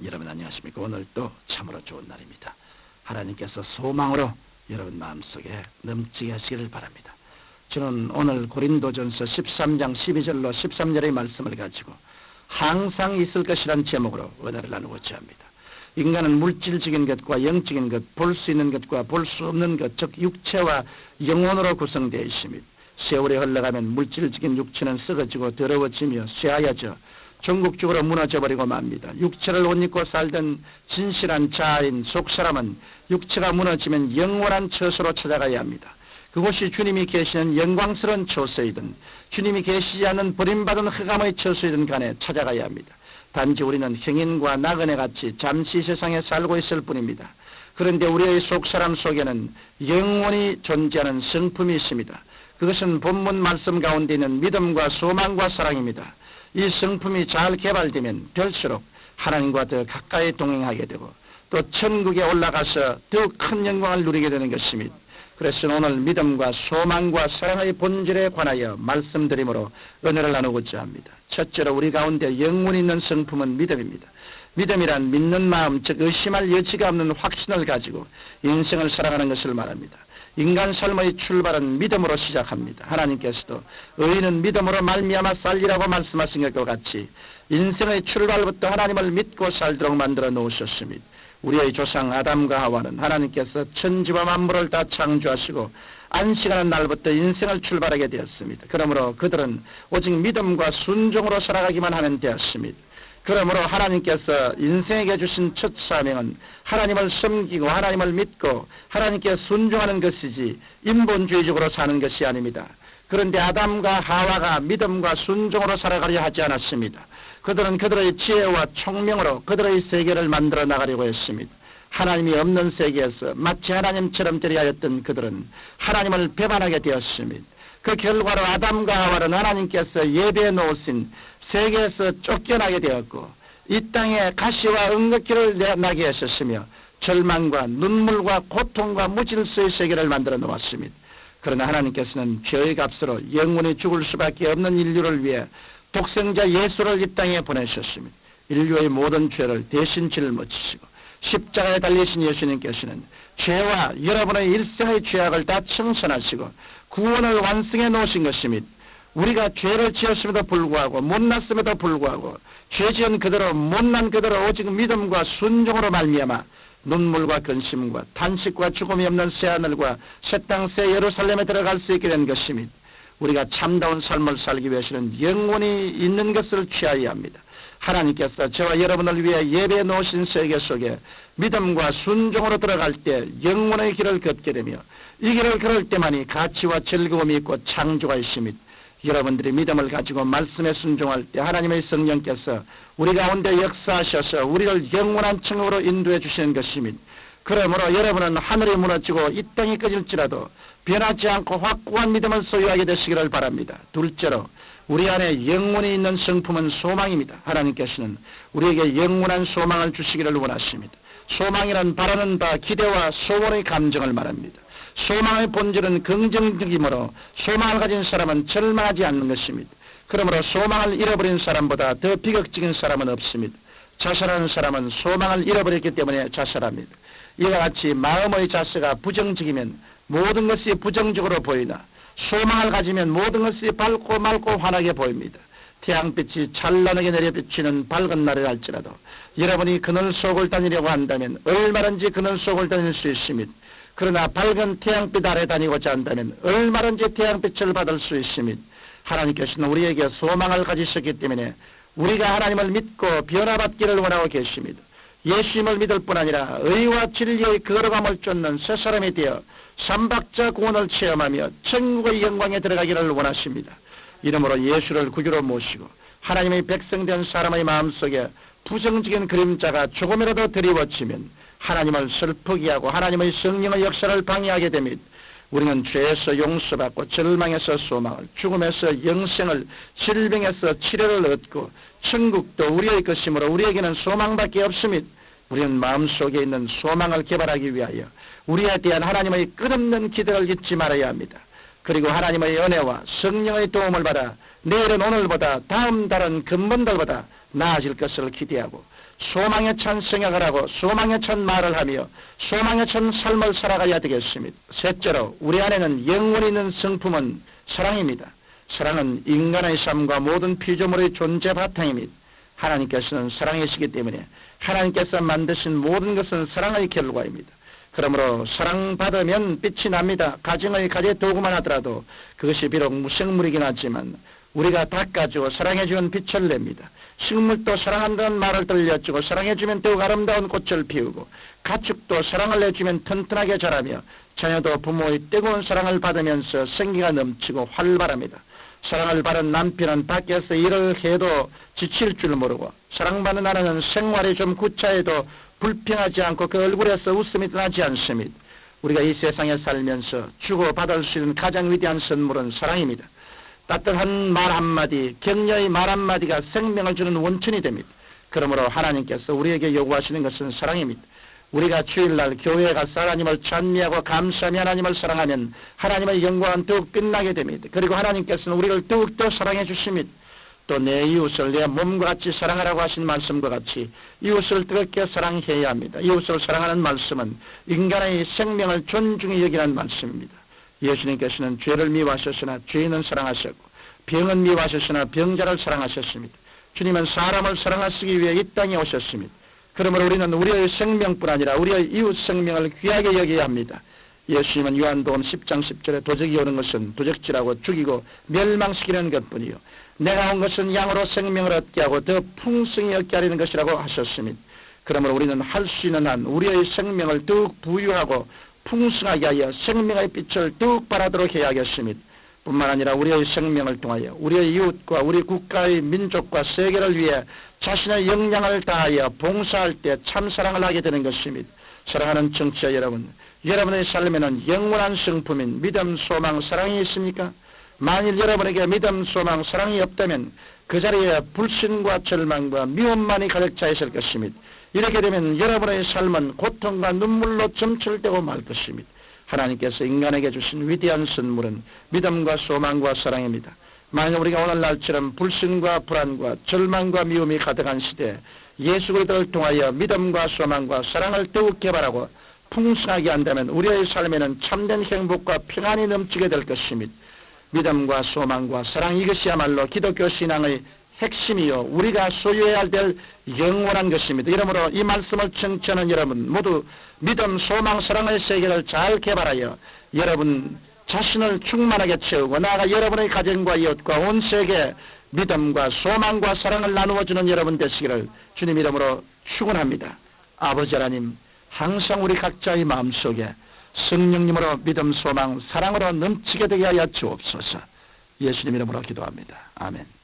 여러분 안녕하십니까? 오늘 또 참으로 좋은 날입니다. 하나님께서 소망으로 여러분 마음속에 넘치게 하시기를 바랍니다. 저는 오늘 고린도전서 13장 12절로 13절의 말씀을 가지고 항상 있을 것이란 제목으로 은혜를 나누고자 합니다. 인간은 물질적인 것과 영적인 것, 볼 수 있는 것과 볼 수 없는 것, 즉 육체와 영혼으로 구성되어 있습니다. 세월이 흘러가면 물질적인 육체는 썩어지고 더러워지며 쇠하여져 전국적으로 무너져버리고 맙니다. 육체를 옷 입고 살던 진실한 자아인 속사람은 육체가 무너지면 영원한 처소로 찾아가야 합니다. 그곳이 주님이 계시는 영광스러운 처소이든 주님이 계시지 않는 버림받은 흑암의 처소이든 간에 찾아가야 합니다. 단지 우리는 행인과 나그네 같이 잠시 세상에 살고 있을 뿐입니다. 그런데 우리의 속사람 속에는 영원히 존재하는 성품이 있습니다. 그것은 본문 말씀 가운데 있는 믿음과 소망과 사랑입니다. 이 성품이 잘 개발되면 될수록 하나님과 더 가까이 동행하게 되고 또 천국에 올라가서 더 큰 영광을 누리게 되는 것입니다. 그래서 오늘 믿음과 소망과 사랑의 본질에 관하여 말씀드림으로 은혜를 나누고자 합니다. 첫째로 우리 가운데 영혼이 있는 성품은 믿음입니다. 믿음이란 믿는 마음, 즉 의심할 여지가 없는 확신을 가지고 인생을 살아가는 것을 말합니다. 인간 삶의 출발은 믿음으로 시작합니다. 하나님께서도 의인은 믿음으로 말미암아 살리라고 말씀하신 것과 같이 인생의 출발부터 하나님을 믿고 살도록 만들어 놓으셨습니다. 우리의 조상 아담과 하와는 하나님께서 천지와 만물을 다 창조하시고 안식하는 날부터 인생을 출발하게 되었습니다. 그러므로 그들은 오직 믿음과 순종으로 살아가기만 하면 되었습니다. 그러므로 하나님께서 인생에게 주신 첫 사명은 하나님을 섬기고 하나님을 믿고 하나님께 순종하는 것이지 인본주의적으로 사는 것이 아닙니다. 그런데 아담과 하와가 믿음과 순종으로 살아가려 하지 않았습니다. 그들은 그들의 지혜와 총명으로 그들의 세계를 만들어 나가려고 했습니다. 하나님이 없는 세계에서 마치 하나님처럼 되려 하였던 그들은 하나님을 배반하게 되었습니다. 그 결과로 아담과 하와는 하나님께서 예배해 놓으신 세계에서 쫓겨나게 되었고 이 땅에 가시와 응급기를 나게 하셨으며 절망과 눈물과 고통과 무질서의 세계를 만들어 놓았습니다. 그러나 하나님께서는 죄의 값으로 영원히 죽을 수밖에 없는 인류를 위해 독생자 예수를 이 땅에 보내셨습니다. 인류의 모든 죄를 대신 짊어지시고 십자가에 달리신 예수님께서는 죄와 여러분의 일생의 죄악을 다 청산하시고 구원을 완성해 놓으신 것입니다. 우리가 죄를 지었음에도 불구하고 못났음에도 불구하고 죄 지은 그대로 못난 그대로 오직 믿음과 순종으로 말미암아 눈물과 근심과 탄식과 죽음이 없는 새하늘과 새 땅 새 예루살렘에 들어갈 수 있게 된 것입니다. 우리가 참다운 삶을 살기 위해서는 영혼이 있는 것을 취하여야 합니다. 하나님께서 저와 여러분을 위해 예배해 놓으신 세계 속에 믿음과 순종으로 들어갈 때 영혼의 길을 걷게 되며 이 길을 걸을 때만이 가치와 즐거움이 있고 창조가 있습니다. 여러분들이 믿음을 가지고 말씀에 순종할 때 하나님의 성령께서 우리 가운데 역사하셔서 우리를 영원한 청으로 인도해 주시는 것입니다. 그러므로 여러분은 하늘이 무너지고 이 땅이 꺼질지라도 변하지 않고 확고한 믿음을 소유하게 되시기를 바랍니다. 둘째로 우리 안에 영혼이 있는 성품은 소망입니다. 하나님께서는 우리에게 영원한 소망을 주시기를 원하십니다. 소망이란 바라는 바 기대와 소원의 감정을 말합니다. 소망의 본질은 긍정적이므로 소망을 가진 사람은 절망하지 않는 것입니다. 그러므로 소망을 잃어버린 사람보다 더 비극적인 사람은 없습니다. 자살하는 사람은 소망을 잃어버렸기 때문에 자살합니다. 이와 같이 마음의 자세가 부정적이면 모든 것이 부정적으로 보이나 소망을 가지면 모든 것이 밝고 맑고 환하게 보입니다. 태양빛이 찬란하게 내려비치는 밝은 날을 할지라도 여러분이 그늘 속을 다니려고 한다면 얼마든지 그늘 속을 다닐 수 있습니다. 그러나 밝은 태양빛 아래 다니고자 한다면 얼마든지 태양빛을 받을 수 있습니다. 하나님께서는 우리에게 소망을 가지셨기 때문에 우리가 하나님을 믿고 변화받기를 원하고 계십니다. 예수님을 믿을 뿐 아니라 의와 진리의 거룩함을 쫓는 새 사람이 되어 삼박자 구원을 체험하며 천국의 영광에 들어가기를 원하십니다. 이러므로 예수를 구주로 모시고 하나님의 백성된 사람의 마음속에 부정적인 그림자가 조금이라도 드리워지면 하나님을 슬프게 하고 하나님의 성령의 역사를 방해하게 됩니다. 우리는 죄에서 용서받고 절망에서 소망을, 죽음에서 영생을, 질병에서 치료를 얻고 천국도 우리의 것이므로 우리에게는 소망밖에 없습니다. 우리는 마음속에 있는 소망을 개발하기 위하여 우리에 대한 하나님의 끝없는 기대를 잊지 말아야 합니다. 그리고 하나님의 은혜와 성령의 도움을 받아 내일은 오늘보다 다음 달은 근본달보다 나아질 것을 기대하고 소망에 찬 생각을 하고 소망에 찬 말을 하며 소망에 찬 삶을 살아가야 되겠습니다. 셋째로 우리 안에는 영원히 있는 성품은 사랑입니다. 사랑은 인간의 삶과 모든 피조물의 존재 바탕입니다. 하나님께서는 사랑이시기 때문에 하나님께서 만드신 모든 것은 사랑의 결과입니다. 그러므로 사랑받으면 빛이 납니다. 가정의 가재 도구만 하더라도 그것이 비록 무생물이긴 하지만 우리가 닦아주고 사랑해주면 빛을 냅니다. 식물도 사랑한다는 말을 들려주고 사랑해주면 더욱 아름다운 꽃을 피우고 가축도 사랑을 내주면 튼튼하게 자라며 자녀도 부모의 뜨거운 사랑을 받으면서 생기가 넘치고 활발합니다. 사랑을 받은 남편은 밖에서 일을 해도 지칠 줄 모르고 사랑받는 아내는 생활이 좀 구차해도 불평하지 않고 그 얼굴에서 웃음이 떠나지 않습니다. 우리가 이 세상에 살면서 주고받을 수 있는 가장 위대한 선물은 사랑입니다. 따뜻한 말 한마디, 격려의 말 한마디가 생명을 주는 원천이 됩니다. 그러므로 하나님께서 우리에게 요구하시는 것은 사랑입니다. 우리가 주일날 교회에 가서 하나님을 찬미하고 감사하며 하나님을 사랑하면 하나님의 영광은 더욱 빛나게 됩니다. 그리고 하나님께서는 우리를 더욱더 사랑해 주십니다. 또 내 이웃을 내 몸과 같이 사랑하라고 하신 말씀과 같이 이웃을 뜨겁게 사랑해야 합니다. 이웃을 사랑하는 말씀은 인간의 생명을 존중히 여기는 말씀입니다. 예수님께서는 죄를 미워하셨으나 죄인은 사랑하셨고 병은 미워하셨으나 병자를 사랑하셨습니다. 주님은 사람을 사랑하시기 위해 이 땅에 오셨습니다. 그러므로 우리는 우리의 생명뿐 아니라 우리의 이웃 생명을 귀하게 여겨야 합니다. 예수님은 요한복음 10장 10절에 도적이 오는 것은 도적질하고 죽이고 멸망시키는 것뿐이요 내가 온 것은 양으로 생명을 얻게 하고 더 풍성히 얻게 하려는 것이라고 하셨습니다. 그러므로 우리는 할 수 있는 한 우리의 생명을 더욱 부유하고 풍성하게 하여 생명의 빛을 더욱 발하도록 해야 하겠습니다. 뿐만 아니라 우리의 생명을 통하여 우리의 이웃과 우리 국가의 민족과 세계를 위해 자신의 역량을 다하여 봉사할 때 참사랑을 하게 되는 것입니다. 사랑하는 청취자 여러분, 여러분의 삶에는 영원한 성품인 믿음, 소망, 사랑이 있습니까? 만일 여러분에게 믿음, 소망, 사랑이 없다면 그 자리에 불신과 절망과 미움만이 가득 차 있을 것입니다. 이렇게 되면 여러분의 삶은 고통과 눈물로 점철되고 말 것입니다. 하나님께서 인간에게 주신 위대한 선물은 믿음과 소망과 사랑입니다. 만약 우리가 오늘날처럼 불신과 불안과 절망과 미움이 가득한 시대에 예수 그리스도를 통하여 믿음과 소망과 사랑을 더욱 개발하고 풍성하게 한다면 우리의 삶에는 참된 행복과 평안이 넘치게 될 것입니다. 믿음과 소망과 사랑, 이것이야말로 기독교 신앙의 핵심이요 우리가 소유해야 될 영원한 것입니다. 이러므로 이 말씀을 청취하는 여러분 모두 믿음, 소망, 사랑의 세계를 잘 개발하여 여러분 자신을 충만하게 채우고 나아가 여러분의 가정과 이웃과 온 세계 믿음과 소망과 사랑을 나누어주는 여러분 되시기를 주님 이름으로 축원합니다. 아버지 하나님, 항상 우리 각자의 마음속에 성령님으로 믿음, 소망, 사랑으로 넘치게 되게 하여 주옵소서. 예수님 이름으로 기도합니다. 아멘.